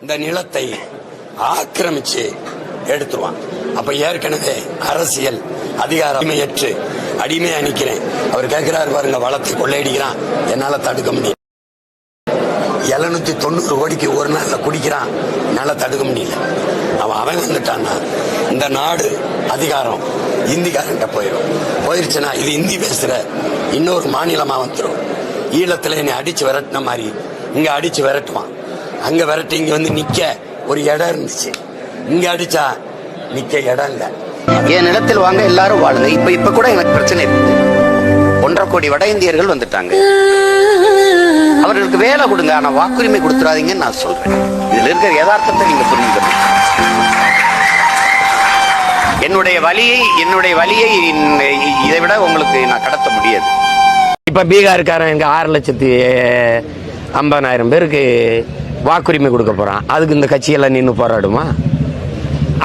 இந்த நிலத்தை ஆக்கிரமிச்சு எடுத்துருவான். அப்ப ஏற்கனவே அரசியல் அதிகாரமையற்று அடிமையா நிக்கிறேன். அவர் கேட்கிறாரு பாருங்க, வளத்தை கொள்ளையடிக்கிறான், என்னால தடுக்க முடியும். 790 கோடிக்கு ஒரு நாள்ல குடிக்கிறான், என்னால தடுக்க முடியல. அவன் வந்துட்டான்னா இந்த நாடு அதிகாரம் இந்திக்காரன்ட்ட போயிருச்சுன்னா இது இந்தி பேசுற இன்னொரு மாநிலமா வந்துடும். ஈழத்துல என்னை அடிச்சு விரட்டின மாதிரி இங்க அடிச்சு விரட்டுவான். அங்க விரட்டி இங்க வந்து நிக்க ஒரு இடம் இருந்துச்சு, இங்க அடிச்சா நிக்க இடம் இல்ல. என் நிலத்தில் வாங்க எல்லாரும் வாழுங்க. இப்ப கூட எனக்கு பிரச்சனை இருக்கு. 1.5 கோடி வட இந்தியர்கள் வந்துட்டாங்க. அவர்களுக்கு வேலை கொடுங்க, ஆனா வாக்குரிமை கொடுத்துறாதீங்கன்னு நான் சொல்றேன். இதுல இருக்கிற யதார்த்தத்தை நீங்க புரிஞ்சுக்கணும். என்னுடைய வலியை இதை விட உங்களுக்கு நான் கடத்த முடியாது. இப்ப பீகாருக்காரன் எங்க 6,50,000 பேருக்கு வாக்குரிமை கொடுக்க போறான். அதுக்கு இந்த கட்சியெல்லாம் நின்று போராடுமா?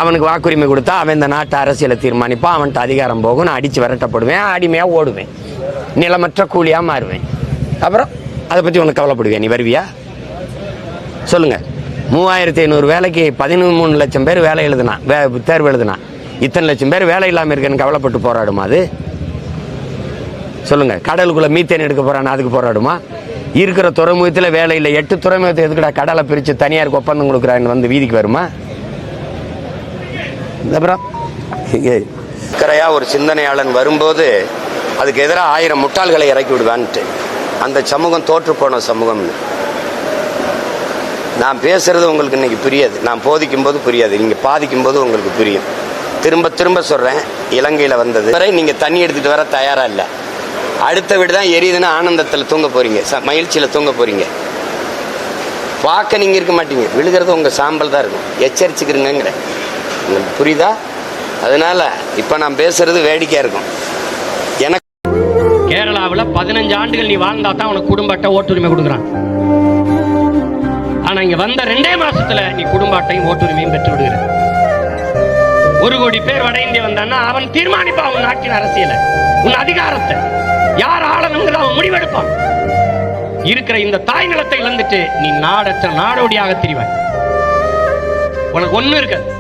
அவனுக்கு வாக்குரிமை கொடுத்தா அவன் இந்த நாட்டு அரசியலை தீர்மானிப்பான். அவன்கிட்ட அதிகாரம் போகும். நான் அடிச்சு விரட்டப்படுவேன், அடிமையா ஓடுவேன், நிலமற்ற கூலியா மாறுவேன். அப்புறம் அதை பத்தி உனக்கு கவலைப்படுவேன்? நீ வருவியா சொல்லுங்க? 3500 வேலைக்கு 13 லட்சம் பேர் வேலை எழுதுனான், தேர்வு எழுதுனான். இத்தனை லட்சம் பேர் வேலை இல்லாம இருக்கேன்னு கவலைப்பட்டு போராடுமா அது? சொல்லுங்க. கடலுக்குள்ள மீத்தேன் எடுக்க போறான்னு அதுக்கு போராடுமா? இருக்கிற துறைமுகத்தில் வேலை இல்லை. 8 துறைமுகத்தை எதுக்குடா கடலை பிரிச்சு தனியாருக்கு ஒப்பந்தம் கொடுக்குறான்னு வந்து வீதிக்கு வருமா? அப்புறம் ஒரு சிந்தனையாளன் வரும்போது அதுக்கு எதிராக 1000 முட்டாள்களை இறக்கி விடுவான்ட்டு அந்த சமூகம் தோற்று போன சமூகம். நான் பேசுறது உங்களுக்கு இன்னைக்கு புரியாது, நான் போதிக்கும் போது புரியாது, நீங்க பாதிக்கும் போது உங்களுக்கு புரியும். திரும்ப திரும்ப சொல்றேன், இலங்கையில வந்தது வரை நீங்க தண்ணி எடுத்துட்டு வர தயாரா இல்லை. அடுத்த வீடு தான் எரியுதுன்னா ஆனந்தத்தில் தூங்க போறீங்க, மகிழ்ச்சியில தூங்க போறீங்க. பார்க்க நீங்க இருக்க மாட்டீங்க, விழுகிறது உங்க சாம்பல் தான் இருக்கும். எச்சரிச்சுக்கிறீங்கிற உங்களுக்கு புரியுதா? அதனால இப்ப நான் பேசுறது வேடிக்கையா இருக்கும். எனக்கு கேரளாவில் 15 ஆண்டுகள் நீ வாழ்ந்தா தான் உனக்கு குடும்ப அட்டை ஓட்டுரிமை கொடுக்குறான். ஆனா இங்க வந்த 2 மாசத்துல நீ குடும்ப அட்டையும் ஓட்டுரிமையும் பெற்று விடுகிற. 1 கோடி பேர் வட இந்திய வந்தான்னா அவன் தீர்மானிப்பான் உன் நாட்டின் அரசியலை, உன் அதிகாரத்தை, யார் ஆளணுங்கிற அவன் முடிவெடுப்பான். இருக்கிற இந்த தாய் நிலத்தை இழந்துட்டு நீ நாடற்ற நாடோடியாக திரிவாய். உனக்கு ஒண்ணு இருக்காது.